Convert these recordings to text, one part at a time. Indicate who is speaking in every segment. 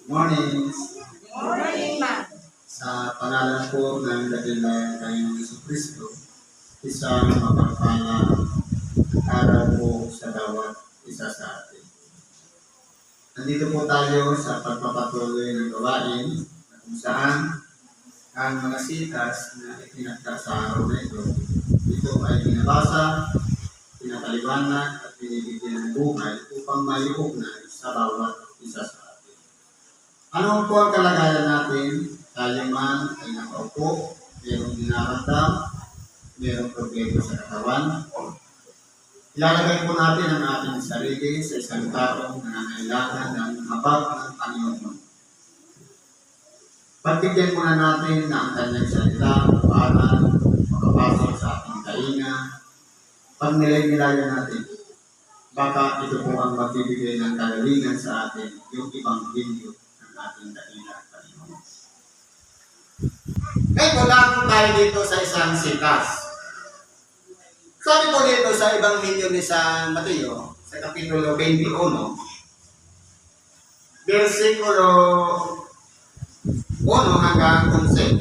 Speaker 1: Morning.
Speaker 2: Morning, ma'am.
Speaker 1: Sa pangalan po ng dakilang Panginoong Jesucristo, isang mapagpalang araw po sa bawat isa sa atin. Nandito po tayo sa pagpapatuloy ng gawain na kung saan ang mga sitas na itinagda sa araw na ito ay binabasa, pinapaliwanag at binibigyan ng buhay upang maiugnay sa bawat isa sa atin. Ano po ang kalagayan natin? Tayo man ay nakaupo, mayroong dinaramdam, mayroong problema sa katawan. Ilalagay po natin ang ating sarili sa isang taong nangangailangan ng habag ng Panginoon. Pagbigyan muna natin na ang kanyang salita, para makapasok sa ating kainga. Pag nilay-nilayan natin, baka ito po ang magbibigay ng kagalingan sa atin, yung ibang video ng ating dakilang Panginoon. Ngayon, wala po tayo dito sa isang sitas. Sabi po dito sa Ebanghelyo ni San Mateo, sa Kapitulo 21, versikulo 1 hanggang 11.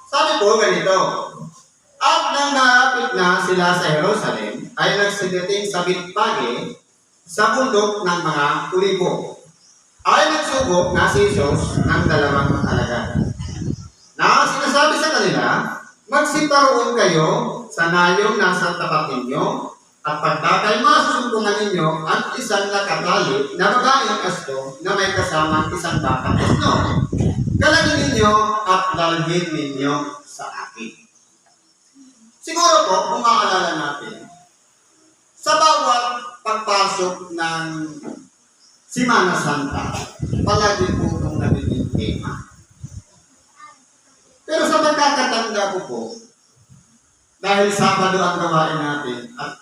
Speaker 1: Sabi po ganito, at nang naapit na sila sa Jerusalem, ay nagsidating sa Betpage sa bundok ng mga Olibo. Ay nagsubok na si Jesus ng dalawang alagad. Na sinasabi sa kanila, magsiparoon kayo sa nayong nasa tapat ninyo, at pagkakay masusumbungan ninyo ang isang nakatali na babaeng asto na may kasamang isang batang asno. Kalagin ninyo at dalhin ninyo sa akin. Siguro po, kung maalala natin, sa bawat pagpasok ng Semana Santa, palagi po itong nagiging tema. Pero sa pagkakatanda ko po, dahil Sabado ang gawain natin at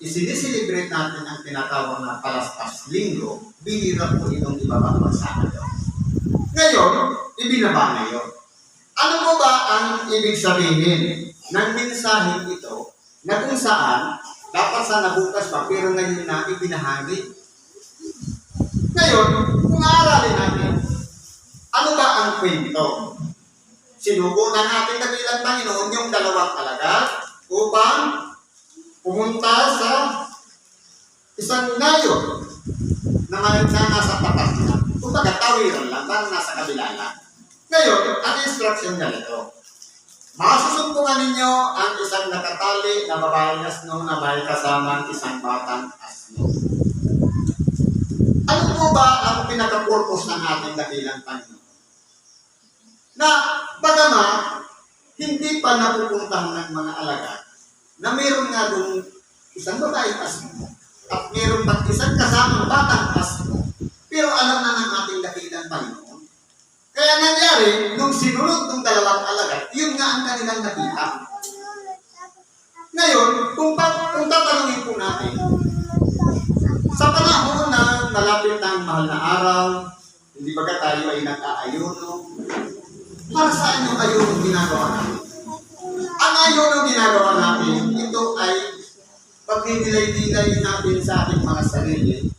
Speaker 1: isinisilibrate natin ang tinatawag na Palaspas Linggo, bihira po itong ibaba pag Sabado. Ngayon, ibinaba na yun. Ano po ba ang ibig sabihin ng mensaheng ito na kung saan dapat sana bukas pa pero ngayon na ibinahagi? Ngayon, kung aaralin natin, ano ba ang kwento? Sinugo na natin dakilang Panginoon yung dalawang alagad upang pumunta sa isang nayon na nasa tapat niya. Kung tawiran lang, parang nasa kabila lang. Ngayon, ang instruction niya ito. Masusumbungan ninyo ang isang nakatali na babaeng asno na may kasamang isang batang asno. Ano po ba ang pinaka-purpose ng ating dakilang Panginoon? Na bagamat hindi pa napupuntahan ng mga alagad na mayroon nga doon isang babaeng asno at mayroon pang isang kasamang batang asno, pero alam na ng ating dakilang Panginoon. Kaya nangyari, nung sinunod ng dalawang alagad, yun nga ang kanilang nakita. Ngayon, kung tatanungin po natin, sa panahon na malapit ng mahal na araw, hindi ba tayo ay nag-aayuno? Para saan yung ayunong ginagawa natin? Ang ayunong ginagawa natin, ito ay pagdidilay-dilay natin sa ating mga sarili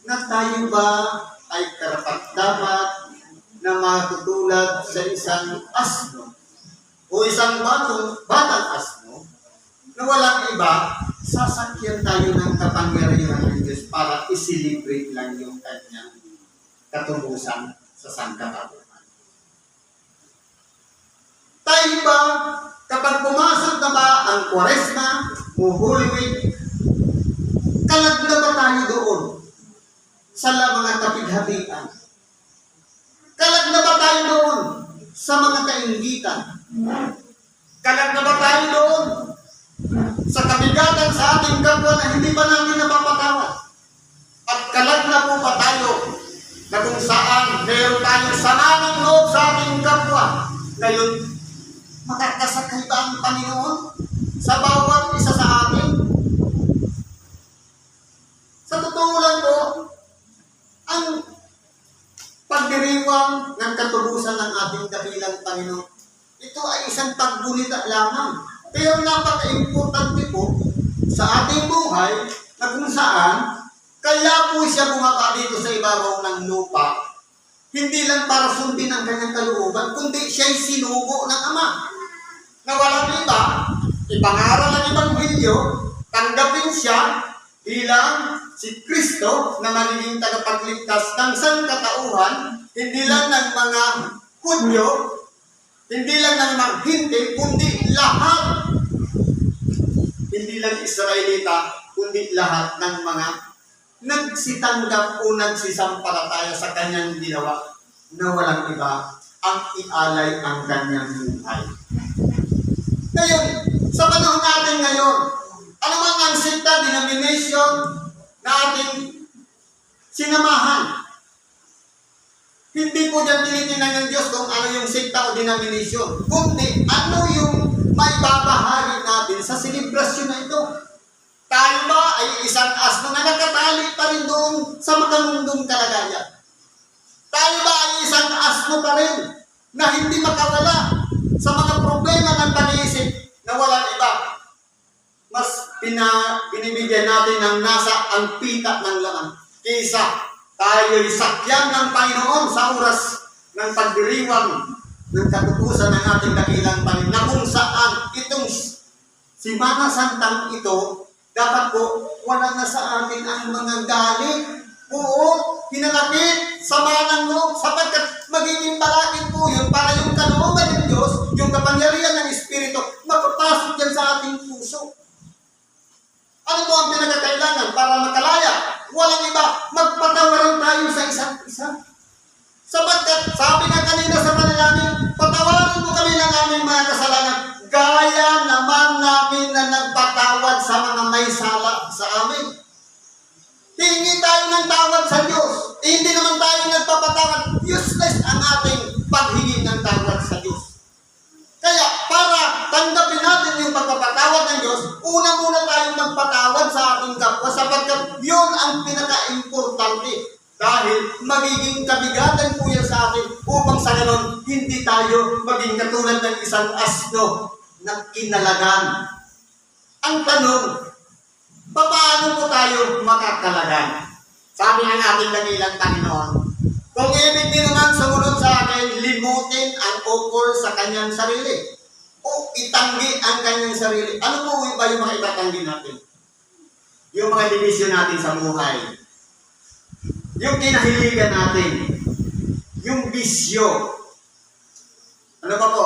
Speaker 1: na tayo ba ay karapat-dapat na matutulad sa isang asno o isang batang asno na walang iba, sasakyan tayo ng kapangyarihan ng Diyos para isilibrate lang yung kanyang katubusan sa sangkatauhan. Tayo ba, kapag pumasok na ba ang Kwaresma o Holy Week, kalag na ba tayo doon sa mga kapighatian? Kalag na ba tayo doon sa mga kaingitan? Kalag na ba tayo doon sa kabigatan sa ating kapwa na hindi pa natin napapatawad? At kalag na po ba tayo na kung saan meron tayong sananang loob sa ating kapwa? Ngayon, makakasakay ba ang Panginoon sa bawat isa sa atin? Sa totoo lang po, ang pagdiriwang ng katubusan ng ating dakilang Panginoon, ito ay isang pagbulita lamang. Pero napaka-importante po sa ating buhay na kung saan kayo Kaya po siya bumaba dito sa ibabaw ng lupa, hindi lang para sundin ang kanyang kalooban, kundi siya'y sinugo ng Ama. Na walang iba, ipangaral ang Ebanghelyo, tanggapin siya bilang si Kristo na magiging tagapagligtas ng sangkatauhan, hindi lang ng mga Hudyo, hindi lang ng mga Hindi, kundi lahat. Hindi lang Israelita, kundi lahat ng mga nagsitanggap o nagsisampalataya sa kanyang ginawa na walang iba ang ialay ang kanyang buhay. Ngayon, sa panahon natin ngayon, ano man ang sekta, denomination na ating sinamahan, hindi po dyan tinitingnan ng Diyos kung ano yung sekta o denomination, kundi ano yung may babahagi natin sa selebrasyon na ito. Tayo ba ay isang asno na nakatali pa rin doon sa makamundong kalagayan? Tayo ba ay isang asno pa rin na hindi makawala sa mga problema ng pag-iisip na walang iba? Mas binibigyan natin ng nasa ang pita ng laman kaysa tayo'y sakyan ng Panginoon sa oras ng pagdiriwang ng katutusan ng ating dakilang Panginoon na kung saan itong Simana Santang ito dapat po wala na sa atin ang mga galit, puot, hinanakit, sama ng loob, sapagkat magiging balakid po yun para yung kalooban ng Diyos, yung kapangyarihan ng Espiritu, mapapasok dyan sa ating puso. Ano po ang pinagkakailangan para makalaya? Walang iba, magpatawaran tayo sa isa't isa. Sapagkat, sabi nga kanina sa panalangin, patawaran mo kami ng aming mga kasalanan, gaya naman namin na nagpatawad sa mga may sala sa amin. Hingi tayo ng tawad sa Diyos. Hindi naman tayo nagpapatawad. Useless ang ating paghingi ng tawad sa Diyos. Kaya, para tanggapin natin yung pagpapatawad ng Diyos, una muna tayong magpatawad sa ating kapwa sapagkat yun ang pinaka-importante. Dahil magiging kabigatan po yan sa atin upang sa ganon, hindi tayo maging katulad ng isang asno na kinalagan. Ang tanong, paano po tayo makakalagan? Sabi ng ating dakilang Panginoon, kung ibig din naman sumunod sa akin, limutin ang ukol sa kanyang sarili o itanggi ang kanyang sarili. Ano po ba yung mga itatanggi natin? Yung mga division natin sa buhay, yung kinahiligan natin, yung bisyo. Ano pa po?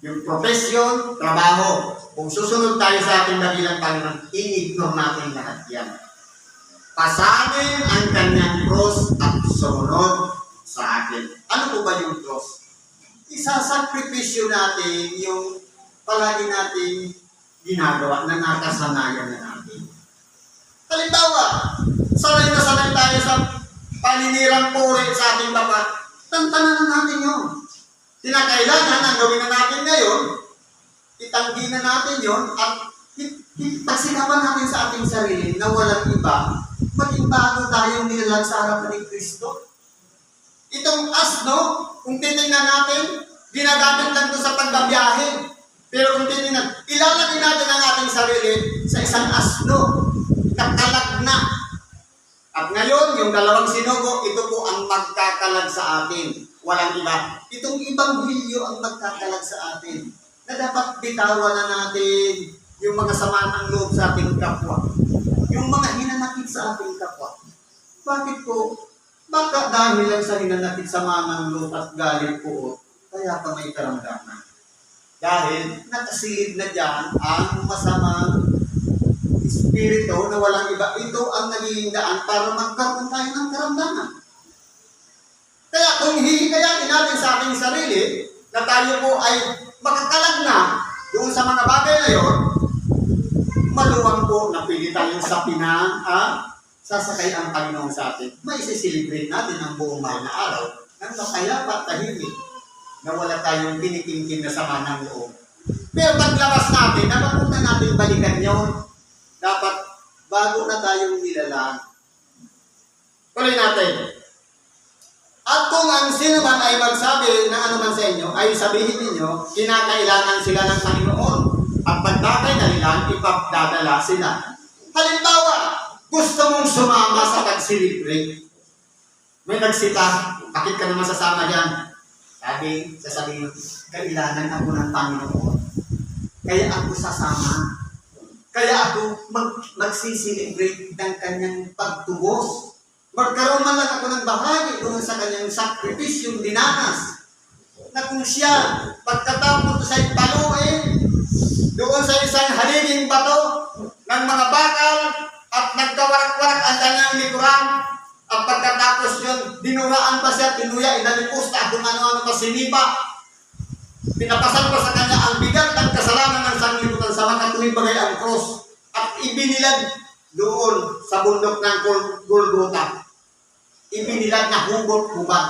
Speaker 1: Yung profesyon, trabaho. Kung susunod tayo sa ating dakilang Panginoon, i-ignore natin lahat yan. Pasanin ang kanyang cross at sumunod sa akin. Ano po ba yung cross? Isasakripisyo natin yung palagi natin ginagawa na nakasanayan na natin. Halimbawa, sanay na sanay tayo sa paninirang puri sa ating Baba. Tantanan na natin yun. Tinakailangan ang gawin na natin ngayon, itanggi na natin yun, at pagsikapan natin sa ating sarili na walang iba, maging bago tayong nilalang sa harapan ni Kristo. Itong asno, kung titingnan natin, ginagamit lang ito sa pagbabiyahe. Pero kung titingnan, ilalagay natin ang ating sarili sa isang asno, nakalag na. At ngayon, yung dalawang sinugo, ito po ang magkakalag sa atin. Walang iba. Itong Ebanghelyo ang magkakalag sa atin. Na dapat bitawan na natin yung mga sama ng loob sa ating kapwa. Yung mga hinanakit sa ating kapwa. Bakit po? Baka dahil lang sa hinanakit sama ng loob at galit po, kaya pa may karamdaman. Dahil nakasilid na dyan ang masamang espiritu na walang iba. Ito ang naging daan para magkaroon tayo ng karamdaman. Kaya kung hihikayatin natin sa ating sarili na tayo po ay makakalag na doon sa mga bagay na yun, maluwang po na pili tayong sa sasakay ang Panginoon sa atin. May isisilibrate natin ang buong mahal na araw ng mapayapa at tahimik na wala tayong kinikimkim na sama ng loob. Pero paglabas natin, dapat muna natin balikan yun. Dapat bago na tayong nilalang. Tuloy natin. At kung ang sino man ay magsabi na ano man sa inyo, ay sabihin ninyo, kinakailangan sila ng Panginoon. At pagkakailangan, ipagdadala sila. Halimbawa, gusto mong sumama sa pag-celebrate. May nagsita, bakit ka naman sasama dyan? Sasabihin, kailangan ako ng Panginoon. Kaya ako sasama. Kaya ako magsiselebrate ng kanyang pagtubos. Magkaroon man lang ako ng bahagi doon sa kanyang sakripisyong dinanas. Na kung siya, pagkatapos sa paluin, doon sa isang haliging bato ng mga bakal at nagkawarak-warak ang kanyang likuran, at pagkatapos yun, dinuraan pa siya, tinuya, inalipos na kung ano-ano pa sinipa. Pinapasan pa sa kanya ang bigat ng kasalanan ng sanglibutan sa mga tuwing bagay ang cross at ibinilad doon sa bundok ng Golgotha. Ibinilad na hugot-hubad.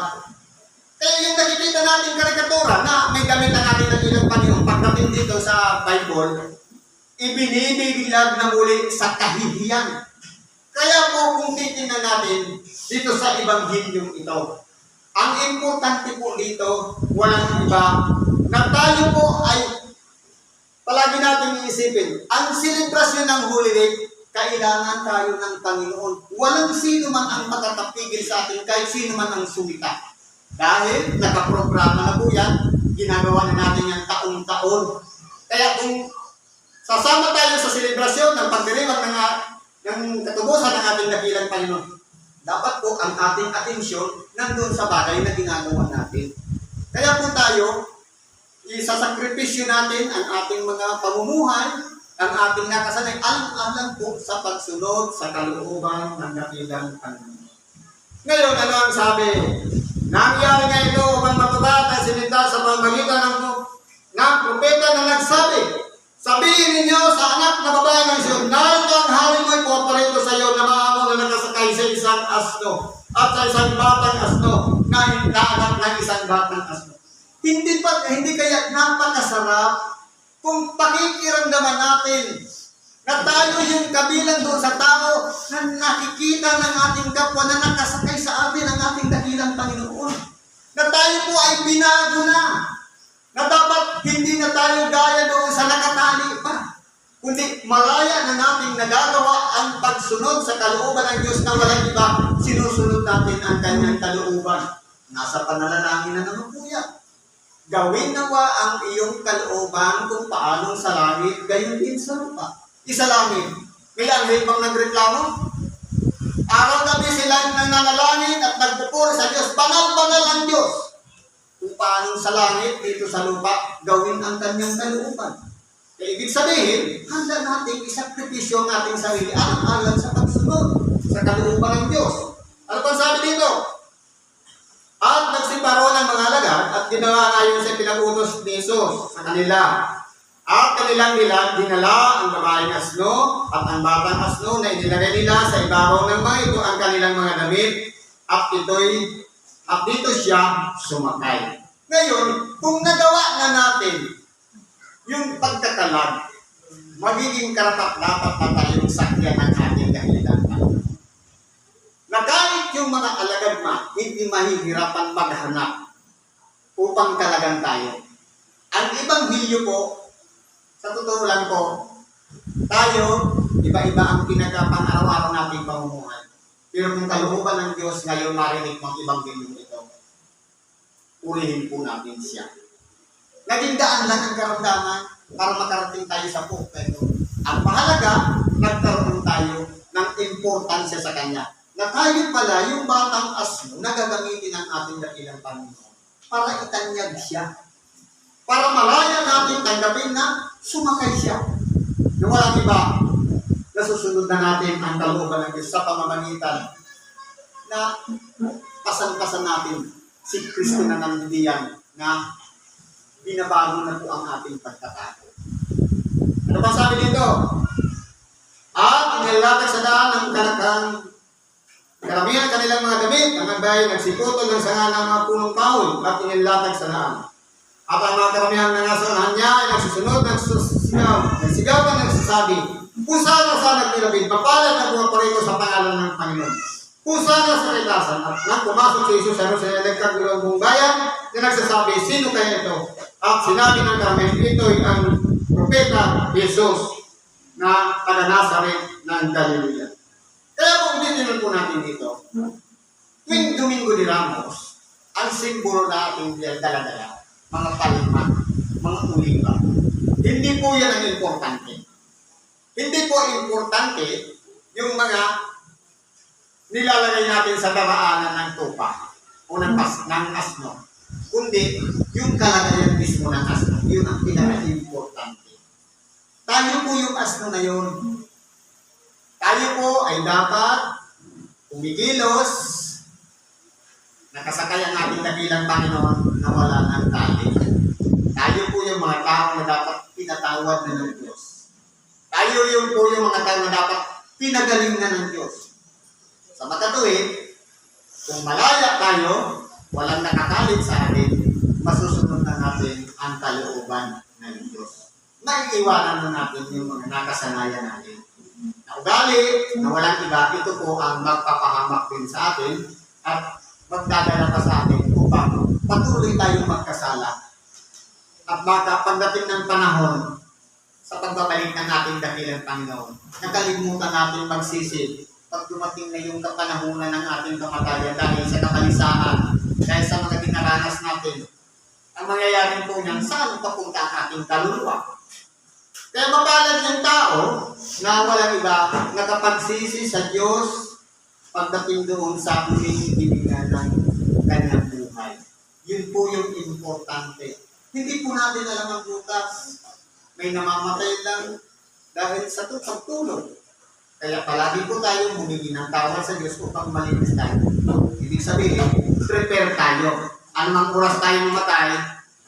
Speaker 1: Kaya yung nakikita natin karikatura na may gamit na natin ng ilang Panginoon pagdating dito sa Bible, ibinibilag na muli sa kahihiyan. Kaya po kung titingnan natin dito sa Ebanghilyong ito, ang importante po dito, walang iba, na tayo po ay palagi natin iisipin, ang selebrasyon ng Holy Week, kailangan tayo ng Panginoon. Walang sino man ang makatapigil sa atin, kahit sino man ang sumita. Dahil nakaprograma na po yan, ginagawa na natin yan taong-taon. Kaya kung sasama tayo sa selebrasyon ng pagdiriwang ng katubusan ng ating dakilang Panginoon, dapat po ang ating atensyon nandun sa bagay na ginagawa natin. Kaya po tayo, isasakripisyo natin ang ating mga pamumuhay, ang ating nakasanay, alang-alang po sa pagsunod sa kalooban ng dakilang Panginoon. Ngayon, ano ang sabi? Nangyari nga ito upang matugat ang sinita sa pamamagitan ng propeta na nagsabi, sabihin ninyo sa anak na babae ng Sion, narito ang hari mo'y pumaparito sa iyo na maamo na nakasakay sa isang asno at sa isang batang asno na anak ng isang batang asno. Hindi kaya napakasarap kung pakikiramdaman natin na tayo yung kabilang doon sa tao na nakikita ng ating kapwa na nakasakay sa atin ang ating dakilang Panginoon. Na tayo po ay binago na. Na dapat hindi na tayo gaya doon sa nakatali pa. Kundi malaya na nating nagagawa ang pagsunod sa kalooban ng Diyos na walang iba. Sinusunod natin ang kanyang kalooban. Nasa panalangin na naman po yan. Gawin nawa ang iyong kalooban kung paanong sa langit, gayon din sa lupa. Isalangin. May anghel bang nagreklamo? Araw-gabi silang nananalangin at nagpupuri sa Diyos. Banal-banal ang Diyos. Kung paano sa langit, dito sa lupa, gawin ang kanyang kalooban. Kaya ibig sabihin, handa natin isakripisyo ang ating sarili alang-alang sa pagsunod sa kalooban ng Diyos. Ano pa sabi dito? At nagsiparo ng mga alagad at ginawa ayon sa pinag-utos ni Jesus sa kanila. At kanilang dinala ang babaeng asno at ang batang asno na inilagay nila sa ibabaw ng mga ito ang kanilang mga damit at dito siya sumakay. Ngayon, kung nagawa na natin yung pagkakalag, magiging karapat-dapat na tayong sakyan ng ating dahilan. Na kahit yung mga alagad hindi mahihirapan maghanap upang talagang tayo. Ang Ebanghelyo po, sa totoo lang po, tayo, iba-iba ang pinagpang-araw-araw nating pamumuhay. Pero kung kalooban ng Diyos ngayon marinig mo ang Ebanghelyo ito, purihin po natin siya. Naging daan lang ang karamdaman para makarating tayo sa pupweto. Ang mahalaga, nagkaroon tayo ng importansya sa Kanya. Na tayo pala, yung batang asno, nagagamitin ang ating dakilang Panginoon para itanyag siya. Para malaya natin tanggapin na sumakay siya. Yung walang iba, nasusunod na natin ang kalooban ng Diyos sa pamamagitan na pasan-pasan natin si Kristo na nandiyan na binabago na po ang ating pagkatao. Ano pa sabi dito? At inilatag sa daan ng karamihan kanilang mga damit, ang nagbayad nagsiputol ng sanga ng mga punong kahoy at inilatag sa daan. At ang mga karamihan na nasa unahan niya ay nagsusunod, nagsigaw at nagsasabi, kung sana nagtilabid, mapalad na pumaparito sa pangalan ng Panginoon. Kung sana sa itasan at nang pumasok si Jesus sa nagkagulong buong bayan, na nagsasabi, sino kaya ito? At sinabi ng karamihan, ito'y ang propeta Jesus na taga Nazaret ng Galilea. Kaya kung hindi tingnan po natin dito, tuwing Domingo de Ramos, ang simbolo na ating dala-dala, mga palma, mga uliba. Hindi po yan ang importante. Hindi po importante yung mga nilalagay natin sa daraanan ng tupa o ng asno. Kundi yung kalagayan mismo ng asno, yun ang pinaka-importante. Tayo po yung asno na yun. Tayo po ay dapat umikilos, nakasakay ang ating dakilang Panginoon na wala ng tali. Tayo po yung mga tao na dapat pinatawad na ng Diyos. Tayo yung po yung mga tao na dapat pinagaling na ng Diyos. Sa makatuwid, kung malaya tayo, walang nakakalit sa atin, masusunod na natin ang kalooban ng Diyos. Naiiwanan na natin yung mga nakasanayan natin. Na ugali na walang iba, ito po ang magpapahamak din sa atin at magdadala pa sa atin upang patuloy tayong magkasala. At baka pagdating ng panahon sa pagbabalik ng ating dakilang Panginoon, nakalimutan natin magsisi pag dumating na yung kapanahunan ng ating kamatayan dahil sa kapalisahan, dahil sa mga dinaranas natin. Ang mangyayari po niyan, saan papunta ang ating kaluluwa? Kaya mapalad yung tao na walang iba nakapagsisi sa Diyos pagdating doon sa huling hininga ng kanyang buhay. Yun po yung importante. Hindi po natin alam ang bukas. May namamatay lang dahil sa pagtulog. Kaya palagi po tayo humingi ng tawad sa Diyos upang malinis tayo. Ibig sabihin, prepare tayo. Anumang oras tayo mamatay,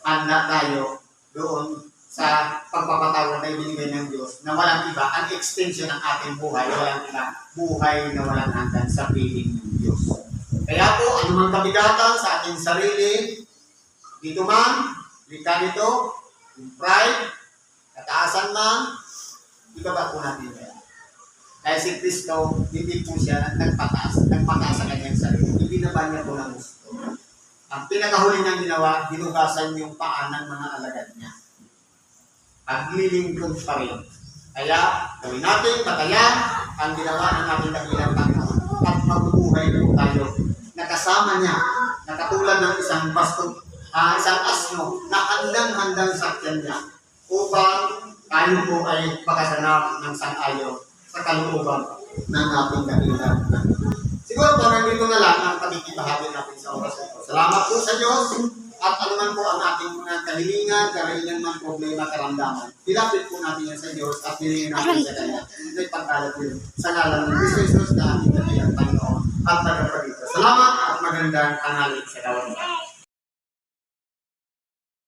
Speaker 1: handa tayo doon sa pagpapatawad na ibinigay ng Diyos na walang iba, ang extension ng ating buhay, walang iba, buhay na walang hanggan sa piling ng Diyos. Kaya po, anumang kabigatan sa ating sarili, dito man, likha nito, yung pride, kataasan man, ibaba po natin yan. Kaya si Kristo, hindi po siya nagpataas sa kanyang sarili. Hindi na ba niya po ng gusto? Ang pinakahuli niyang ginawa, hinugasan yung paa ng mga alagad niya. Paglilingkod pa rin. Kaya, gawin natin, patayan ang ginawa ng ating dakilang Panginoon. At magbubuhay po tayo. Nakasama niya, nakatulad ng isang isang asno na handang-handang sakyan niya upang tayo po ay makasanap ng sang-ayo sa kalooban ng ating dakilang Panginoon. Siguro po, nandito na lang ang pagkikibahagi natin sa oras ito. Salamat po sa Diyos at anuman po ang ating mga kahilingan, karahilan man problema, karamdaman. Dilapit po natin yan sa Diyos at hilingin natin sa Kanya. Ito'y pagkalat yun sa ngalan ng Kristo Jesus na ating dakilang Panginoon at tagapagito. Salamat at magandang tanghali sa kawan.